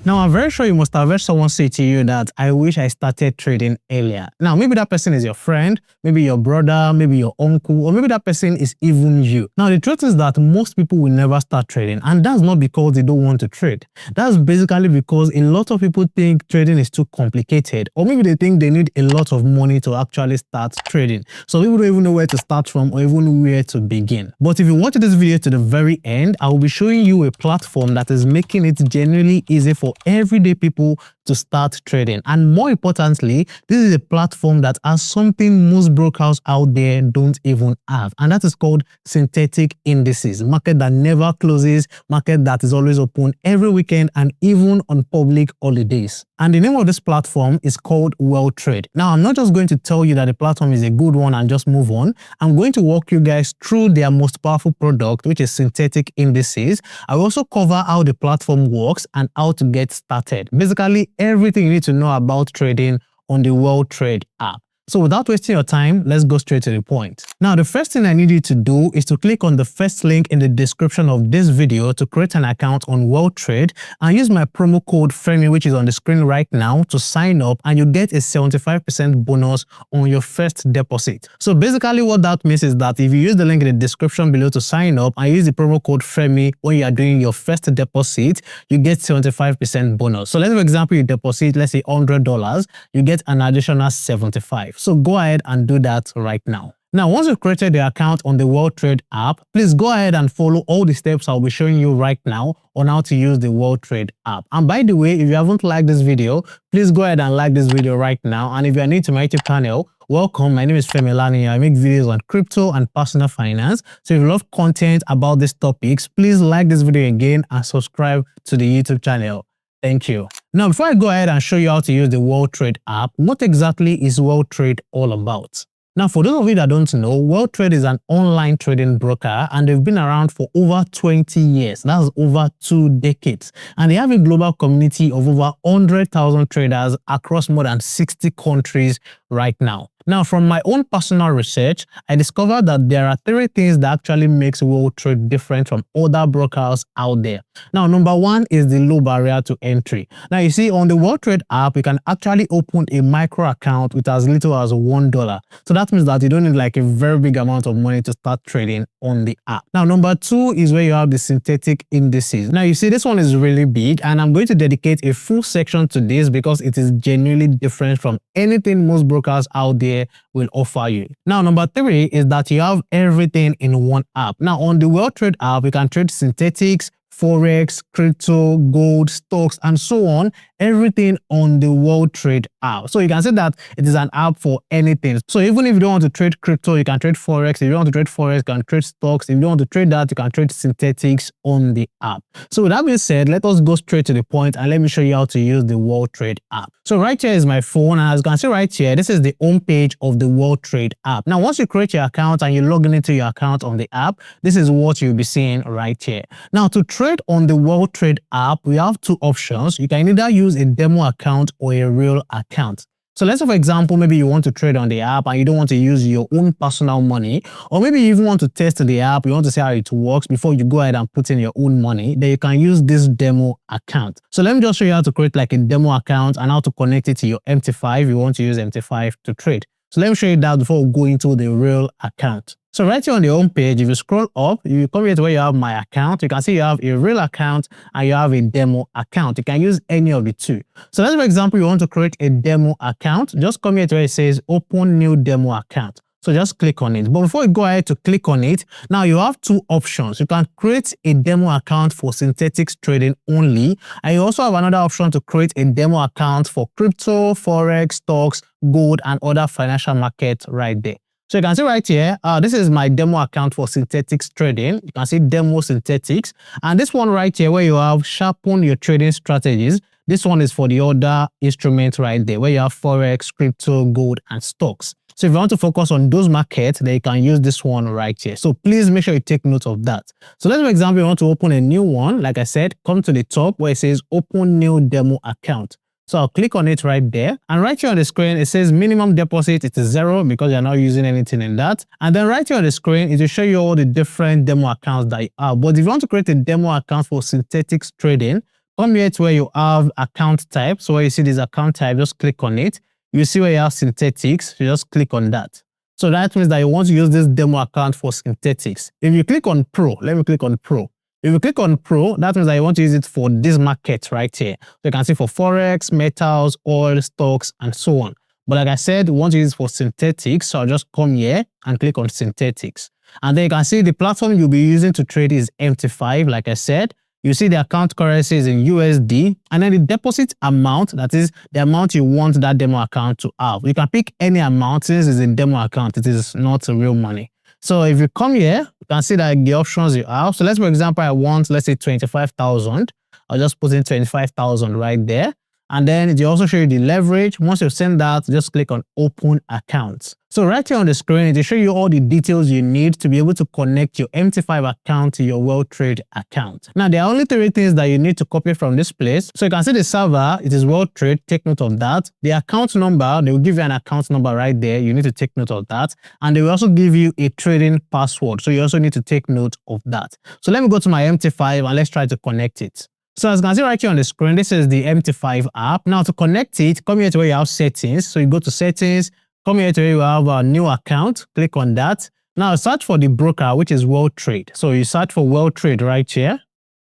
Now, I'm very sure you must have heard someone say to you that I wish I started trading earlier. Now, maybe that person is your friend, maybe your brother, maybe your uncle, or maybe that person is even you. Now, the truth is that most people will never start trading, and that's not because they don't want to trade. That's basically because a lot of people think trading is too complicated, or maybe they think they need a lot of money to actually start trading. So people don't even know where to start from or even where to begin. But if you watch this video to the very end, I will be showing you a platform that is making it genuinely easy for everyday people to start trading. And more importantly, this is a platform that has something most brokers out there don't even have, and that is called synthetic indices. Market that never closes, market that is always open every weekend and even on public holidays. And the name of this platform is called Weltrade. Now, I'm not just going to tell you that the platform is a good one and just move on. I'm going to walk you guys through their most powerful product, which is synthetic indices. I will also cover how the platform works and how to get started. Basically, everything you need to know about trading on the Weltrade app. So without wasting your time, let's go straight to the point. Now, the first thing I need you to do is to click on the first link in the description of this video to create an account on Weltrade and use my promo code FEMI, which is on the screen right now, to sign up, and you get a 75% bonus on your first deposit. So basically what that means is that if you use the link in the description below to sign up and use the promo code FEMI when you are doing your first deposit, you get 75% bonus. So let's, for example, you deposit, let's say $100, you get an additional 75. So go ahead and do that right now. Now, once you've created the account on the Weltrade app, please go ahead and follow all the steps I'll be showing you right now on how to use the Weltrade app. And by the way, if you haven't liked this video, please go ahead and like this video right now. And if you are new to my YouTube channel, welcome. My name is Femi Lani. I make videos on crypto and personal finance. So if you love content about these topics, please like this video again and subscribe to the YouTube channel. Thank you. Now, before I go ahead and show you how to use the Weltrade app, what exactly is Weltrade all about? Now, for those of you that don't know, Weltrade is an online trading broker and they've been around for over 20 years. That's over 2 decades. And they have a global community of over 100,000 traders across more than 60 countries right now. Now, from my own personal research, I discovered that there are 3 things that actually makes Weltrade different from other brokers out there. Now, number 1 is the low barrier to entry. Now, you see, on the Weltrade app, you can actually open a micro account with as little as $1. So that means that you don't need like a very big amount of money to start trading on the app. Now, number 2 is where you have the synthetic indices. Now, you see, this one is really big, and I'm going to dedicate a full section to this because it is genuinely different from anything most brokers out there will offer you. Now, number 3 is that you have everything in one app. Now, on the Weltrade app, you can trade synthetics, forex, crypto, gold, stocks, and so on, everything on the Weltrade app. So you can say that it is an app for anything. So even if you don't want to trade crypto, you can trade forex. If you don't want to trade forex, you can trade stocks. If you don't want to trade that, you can trade synthetics on the app. So with that being said, let us go straight to the point and let me show you how to use the Weltrade app. So right here is my phone, and as you can see right here, this is the home page of the Weltrade app. Now, once you create your account and you log into your account on the app, this is what you'll be seeing right here. Now, to trade on the Weltrade app, we have 2 options. You can either use a demo account or a real account. So let's say, for example, maybe you want to trade on the app and you don't want to use your own personal money, or maybe you even want to test the app, you want to see how it works before you go ahead and put in your own money, then you can use this demo account. So let me just show you how to create like a demo account and how to connect it to your MT5 if you want to use MT5 to trade. So let me show you that before we go into the real account. So right here on the home page, if you scroll up, you come here to where you have my account. You can see you have a real account and you have a demo account. You can use any of the 2. So let's, for example, you want to create a demo account. Just come here to where it says open new demo account. So just click on it. But before you go ahead to click on it, now you have 2 options. You can create a demo account for synthetics trading only. And you also have another option to create a demo account for crypto, forex, stocks, gold, and other financial markets right there. So you can see right here, this is my demo account for synthetics trading. You can see demo synthetics. And this one right here where you have sharpen your trading strategies. This one is for the other instruments right there where you have forex, crypto, gold, and stocks. So if you want to focus on those markets, then you can use this one right here. So please make sure you take note of that. So let's, for example, you want to open a new one. Like I said, come to the top where it says open new demo account. So I'll click on it right there. And right here on the screen, it says minimum deposit. It is 0 because you're not using anything in that. And then right here on the screen, it will show you all the different demo accounts that you have. But if you want to create a demo account for synthetics trading, come here to where you have account type. So where you see this account type, just click on it. You see where you have synthetics, you just click on that. So that means that you want to use this demo account for synthetics. If you click on Pro, let me click on Pro. If you click on Pro, that means that you want to use it for this market right here. So you can see for forex, metals, oil, stocks, and so on. But like I said, we want to use it for synthetics. So I'll just come here and click on synthetics. And then you can see the platform you'll be using to trade is MT5, like I said. You see the account currency is in USD, and then the deposit amount, that is the amount you want that demo account to have. You can pick any amount. Since it's a demo account, it is not real money. So if you come here, you can see that the options you have. So let's, for example, I want, let's say 25,000. I'll just put in 25,000 right there. And then it will also show you the leverage. Once you send that, just click on open accounts. So right here on the screen, it will show you all the details you need to be able to connect your MT5 account to your Weltrade account. Now, there are only 3 things that you need to copy from this place. So you can see the server, it is Weltrade. Take note of that. The account number, they will give you an account number right there. You need to take note of that. And they will also give you a trading password. So you also need to take note of that. So let me go to my MT5 and let's try to connect it. So as you can see right here on the screen, this is the MT5 app. Now to connect it, come here to where you have settings. So you go to settings, come here to where you have a new account, click on that. Now search for the broker, which is Weltrade. So you search for Weltrade right here.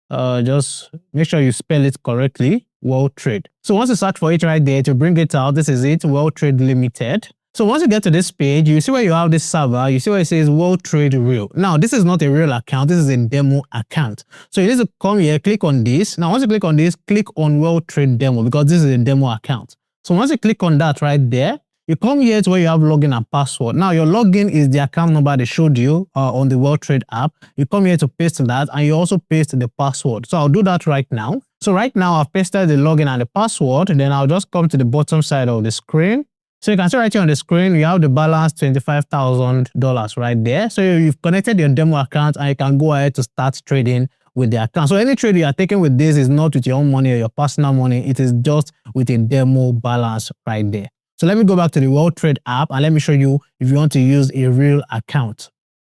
Just make sure you spell it correctly, Weltrade. So once you search for it right there, to bring it out, this is it, Weltrade Limited. So once you get to this page, you see where you have this server, you see where it says Weltrade Real. Now, this is not a real account, this is a demo account. So you need to come here, click on this. Now, once you click on this, click on Weltrade Demo because this is a demo account. So once you click on that right there, you come here to where you have login and password. Now, your login is the account number they showed you on the Weltrade app. You come here to paste that and you also paste the password. So I'll do that right now. So right now, I've pasted the login and the password. Then I'll just come to the bottom side of the screen. So you can see right here on the screen, you have the balance $25,000 right there. So you've connected your demo account and you can go ahead to start trading with the account. So any trade you are taking with this is not with your own money or your personal money. It is just with a demo balance right there. So let me go back to the Weltrade app and let me show you if you want to use a real account.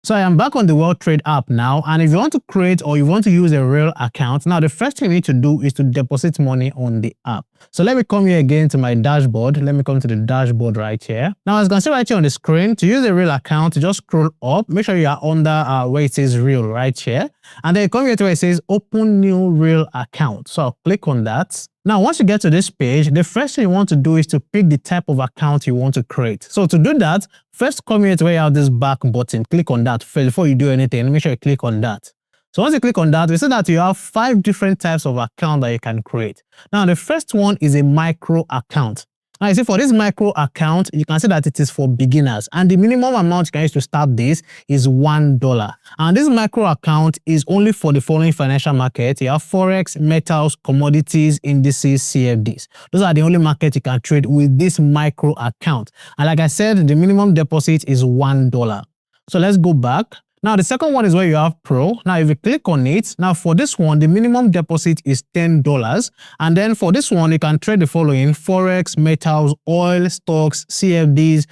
So I am back on the Weltrade app now, and if you want to create or you want to use a real account, now the first thing you need to do is to deposit money on the app. So let me come here again to my dashboard. Let me come to the dashboard right here. Now, as you can see right here on the screen, to use a real account, you just scroll up, make sure you are under where it says real right here. And then you come here to where it says open new real account. So I'll click on that. Now, once you get to this page, the first thing you want to do is to pick the type of account you want to create. So to do that, first come here to where you have this back button. Click on that first before you do anything. Make sure you click on that. So once you click on that, we see that you have 5 different types of account that you can create. Now, the first one is a micro account. Now, you see, for this micro account, you can see that it is for beginners, and the minimum amount you can use to start this is $1. And this micro account is only for the following financial markets. You have forex, metals, commodities, indices, CFDs. Those are the only markets you can trade with this micro account. And like I said, the minimum deposit is $1. So let's go back. Now, the second one is where you have Pro. Now, if you click on it, now for this one, the minimum deposit is $10. And then for this one, you can trade the following: forex, metals, oil, stocks, CFDs,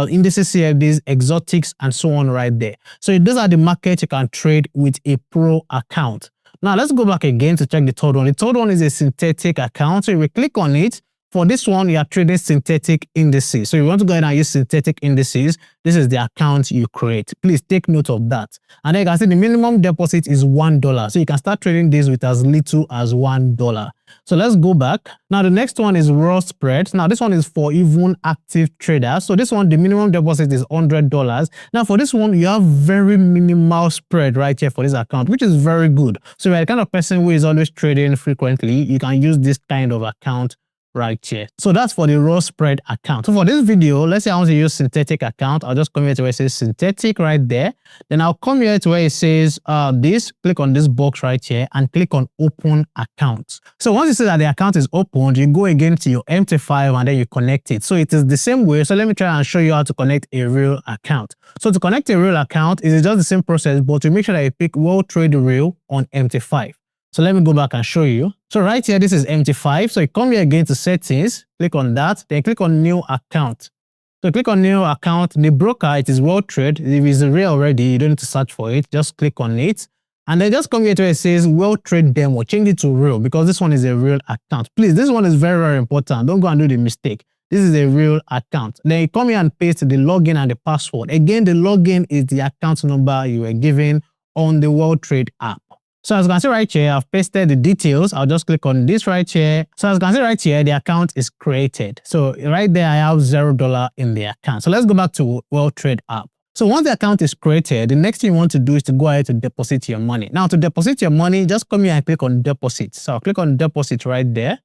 indices, CFDs, exotics, and so on right there. So those are the markets you can trade with a Pro account. Now, let's go back again to check the third one. The third one is a synthetic account. So if you click on it, for this one, you are trading synthetic indices. So you want to go ahead and use synthetic indices. This is the account you create. Please take note of that. And then you can see the minimum deposit is $1. So you can start trading this with as little as $1. So let's go back. Now, the next one is raw spread. Now, this one is for even active traders. So this one, the minimum deposit is $100. Now, for this one, you have very minimal spread right here for this account, which is very good. So if you're the kind of person who is always trading frequently, you can use this kind of account right here. So that's for the raw spread account. So for this video, let's say I want to use synthetic account. I'll just come here to where it says synthetic right there. Then I'll come here to where it says click on this box right here and click on open account. So once you see that the account is opened, you go again to your MT5 and then you connect it. So it is the same way. So let me try and show you how to connect a real account. So to connect a real account, it is just the same process, but to make sure that you pick Weltrade Real on MT5. So let me go back and show you. So right here, this is MT5. So you come here again to settings, click on that, then click on new account. So click on new account. The broker, it is Weltrade. If it's real already, you don't need to search for it. Just click on it. And then just come here to where it says Weltrade demo, change it to real because this one is a real account. Please, this one is very, very important. Don't go and do the mistake. This is a real account. Then you come here and paste the login and the password. Again, the login is the account number you were given on the Weltrade app. So as you can see right here, I've pasted the details. I'll just click on this right here. So as you can see right here, the account is created. So right there, I have $0 in the account. So let's go back to Weltrade app. So once the account is created, the next thing you want to do is to go ahead to deposit your money. Now to deposit your money, just come here and click on deposit. So I'll click on deposit right there.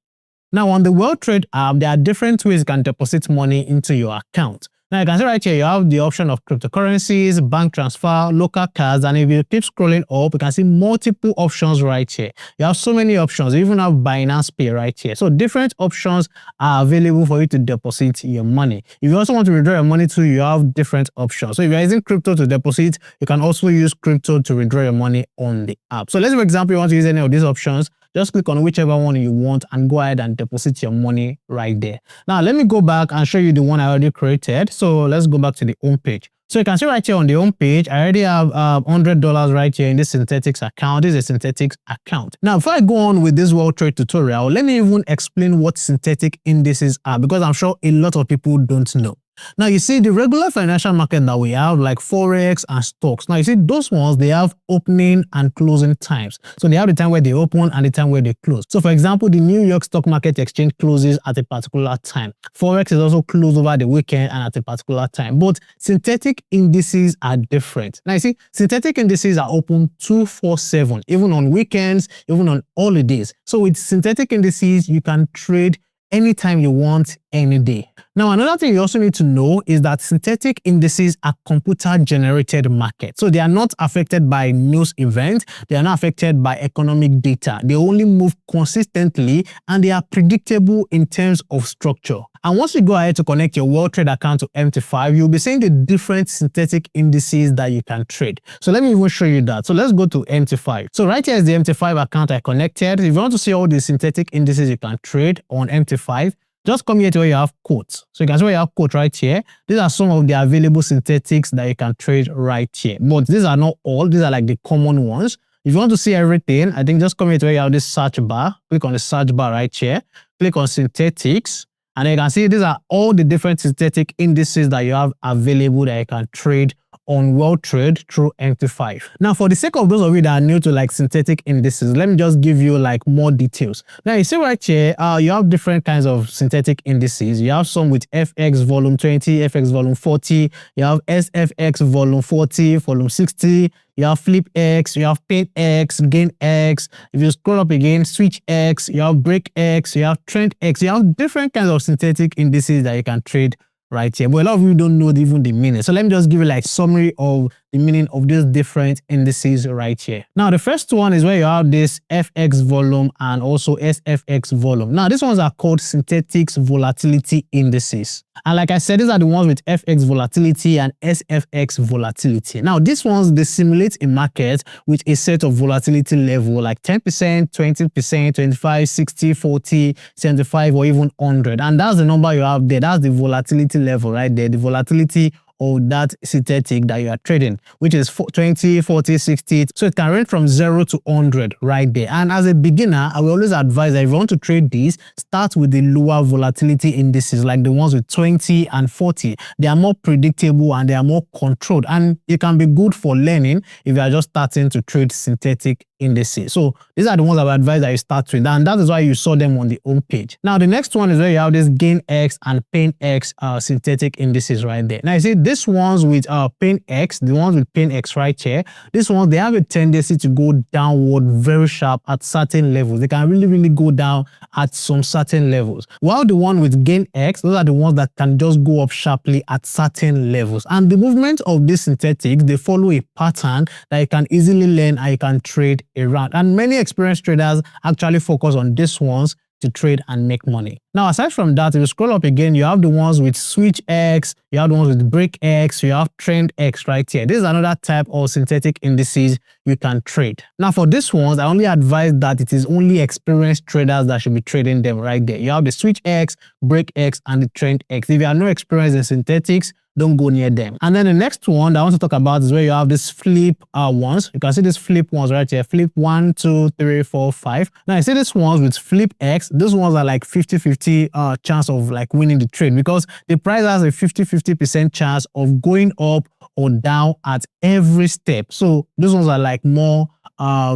Now on the Weltrade app, there are different ways you can deposit money into your account. Now you can see right here, you have the option of cryptocurrencies, bank transfer, local cards, and if you keep scrolling up, you can see multiple options right here. You have so many options. You even have Binance Pay right here. So different options are available for you to deposit your money. If you also want to withdraw your money too, you have different options. So if you're using crypto to deposit, you can also use crypto to withdraw your money on the app. So let's say, for example, you want to use any of these options. Just click on whichever one you want and go ahead and deposit your money right there. Now, let me go back and show you the one I already created. So let's go back to the home page. So you can see right here on the home page, I already have $100 right here in this Synthetics account. This is a Synthetics account. Now, before I go on with this Weltrade tutorial, let me even explain what synthetic indices are because I'm sure a lot of people don't know. Now, you see the regular financial market that we have like forex and stocks. Now, you see those ones, they have opening and closing times. So they have the time where they open and the time where they close. So for example, the New York Stock Market Exchange closes at a particular time. Forex is also closed over the weekend and at a particular time. But synthetic indices are different. Now, you see, synthetic indices are open 24/7, even on weekends, even on holidays. So with synthetic indices, you can trade anytime you want, any day. Now, another thing you also need to know is that synthetic indices are computer-generated markets. So they are not affected by news events. They are not affected by economic data. They only move consistently and they are predictable in terms of structure. And once you go ahead to connect your Weltrade account to MT5, you'll be seeing the different synthetic indices that you can trade. So let me even show you that. So let's go to MT5. So right here is the MT5 account I connected. If you want to see all the synthetic indices you can trade on MT5, just come here to where you have quotes. So you can see where you have quotes right here. These are some of the available synthetics that you can trade right here. But these are not all. These are like the common ones. If you want to see everything, I think just come here to where you have this search bar. Click on the search bar right here. Click on synthetics. And then you can see these are all the different synthetic indices that you have available that you can trade on Weltrade through MT5. Now, for the sake of those of you that are new to like synthetic indices, let me just give you like more details. Now, you see right here, you have different kinds of synthetic indices. You have some with FX volume 20, FX volume 40. You have SFX volume 40, volume 60. You have Flip X, you have Pain X, Gain X. If you scroll up again, Switch X, you have Break X, you have Trend X. You have different kinds of synthetic indices that you can trade right here. But a lot of you don't know even the meaning. So let me just give you like summary of the meaning of these different indices right here. Now, the first one is where you have this FX volume and also SFX volume. Now, these ones are called synthetics volatility indices. And like I said, these are the ones with FX volatility and SFX volatility. Now, these ones, they simulate a market with a set of volatility level like 10%, 20%, 25, 60, 40, 75, or even 100. And that's the number you have there. That's the volatility level right there. The volatility of that synthetic that you are trading, which is 20, 40, 60. So it can range from 0 to 100 right there. And as a beginner, I will always advise that if you want to trade these, start with the lower volatility indices like the ones with 20 and 40. They are more predictable and they are more controlled. And it can be good for learning if you are just starting to trade synthetic indices. So these are the ones I would advise that you start with, and that is why you saw them on the home page. Now the next one is where you have this Gain X and Pain X synthetic indices right there. Now you see these ones with Pain X, the ones with Pain X right here, these ones, they have a tendency to go downward very sharp at certain levels. They can really go down at some certain levels. While the one with Gain X, those are the ones that can just go up sharply at certain levels. And the movement of these synthetics, they follow a pattern that you can easily learn and you can trade around. And many experienced traders actually focus on these ones to trade and make money. Now, aside from that, if you scroll up again, you have the ones with Switch X, you have the ones with Break X, you have Trend X right here. This is another type of synthetic indices you can trade. Now, for these ones, I only advise that it is only experienced traders that should be trading them right there. You have the Switch X, Break X, and the Trend X. If you have no experience in synthetics, don't go near them. And then the next one that I want to talk about is where you have this flip ones. You can see these flip ones right here. Flip 1, 2, 3, 4, 5. Now you see these ones with flip X. Those ones are like 50-50 chance of like winning the trade, because the price has a 50-50% chance of going up or down at every step. So those ones are like more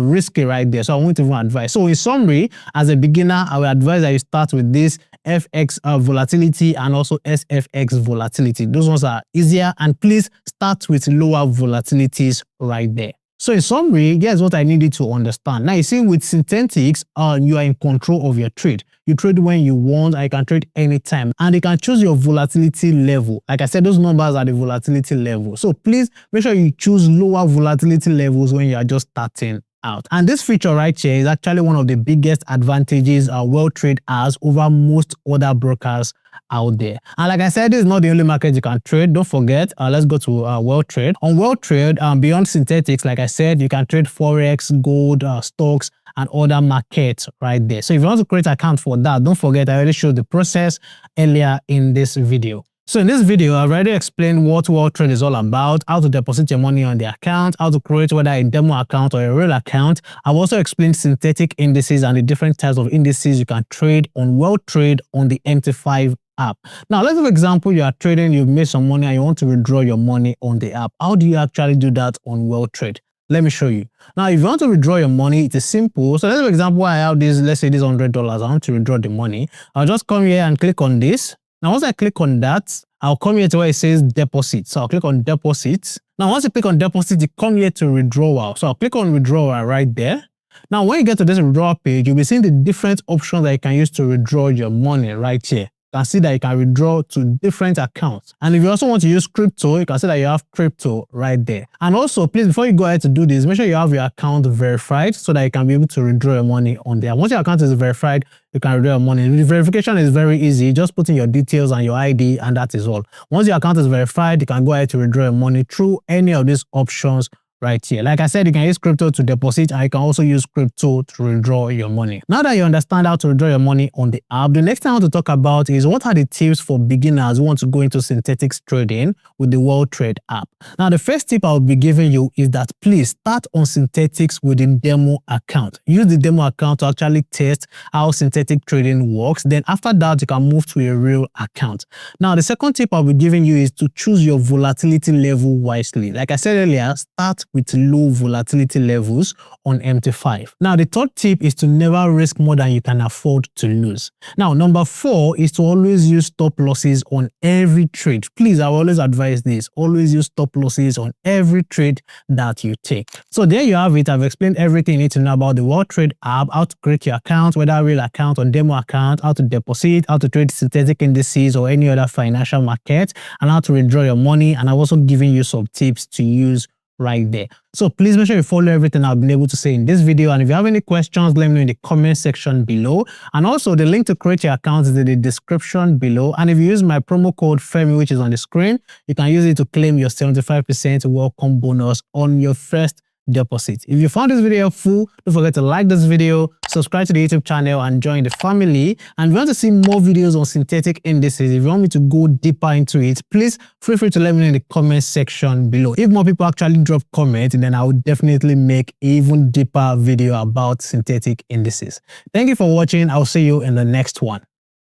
risky right there. So I won't even advise. So in summary, as a beginner, I will advise that you start with this FX volatility and also SFX volatility. Those ones are easier, and please start with lower volatilities right there. So in summary, here's what I need you to understand. Now you see, with synthetics, you are in control of your trade. You trade when you want, and you can trade anytime, and you can choose your volatility level. Like I said, those numbers are the volatility level. So please make sure you choose lower volatility levels when you are just starting out. And this feature right here is actually one of the biggest advantages Weltrade has over most other brokers out there. And like I said, this is not the only market you can trade. Don't forget, let's go to Weltrade. On Weltrade, beyond synthetics, like I said, you can trade forex, gold, stocks, and other markets right there. So if you want to create an account for that, don't forget, I already showed the process earlier in this video. So in this video, I've already explained what Weltrade is all about, how to deposit your money on the account, how to create whether a demo account or a real account. I've also explained synthetic indices and the different types of indices you can trade on Weltrade on the MT5 app. Now, let's have an example. You are trading, you've made some money, and you want to withdraw your money on the app. How do you actually do that on Weltrade? Let me show you. Now, if you want to withdraw your money, it is simple. So let's have an example. I have this, let's say this $100. I want to withdraw the money. I'll just come here and click on this. Now, once I click on that, I'll come here to where it says deposit. So I'll click on deposit. Now, once you click on deposit, you come here to withdrawal. So I'll click on withdrawal right there. Now, when you get to this withdrawal page, you'll be seeing the different options that you can use to withdraw your money right here. You can see that you can withdraw to different accounts. And if you also want to use crypto, you can see that you have crypto right there. And also, please, before you go ahead to do this, make sure you have your account verified so that you can be able to withdraw your money on there. Once your account is verified, you can withdraw your money. The verification is very easy. Just put in your details and your ID, and that is all. Once your account is verified, you can go ahead to withdraw your money through any of these options right here. Like I said, you can use crypto to deposit, and you can also use crypto to withdraw your money. Now that you understand how to withdraw your money on the app, the next thing I want to talk about is what are the tips for beginners who want to go into synthetics trading with the Weltrade app. Now, the first tip I'll be giving you is that please start on synthetics with a demo account. Use the demo account to actually test how synthetic trading works. Then after that, you can move to a real account. Now, the second tip I'll be giving you is to choose your volatility level wisely. Like I said earlier, start with low volatility levels on MT5. Now, the third tip is to never risk more than you can afford to lose. Now, number 4 is to always use stop losses on every trade. Please, I will always advise this. Always use stop losses on every trade that you take. So there you have it. I've explained everything you need to know about the Weltrade app, how to create your account, whether a real account or demo account, how to deposit, how to trade synthetic indices or any other financial market, and how to withdraw your money. And I've also given you some tips to use right there. So please make sure you follow everything I've been able to say in this video. And if you have any questions, let me know in the comment section below. And also the link to create your account is in the description below. And if you use my promo code FEMI, which is on the screen, you can use it to claim your 75% welcome bonus on your first deposit. If you found this video helpful, don't forget to like this video, subscribe to the YouTube channel, and join the family. And if you want to see more videos on synthetic indices, if you want me to go deeper into it, please feel free to let me know in the comment section below. If more people actually drop comments, then I will definitely make an even deeper video about synthetic indices. Thank you for watching. I'll see you in the next one.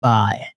Bye.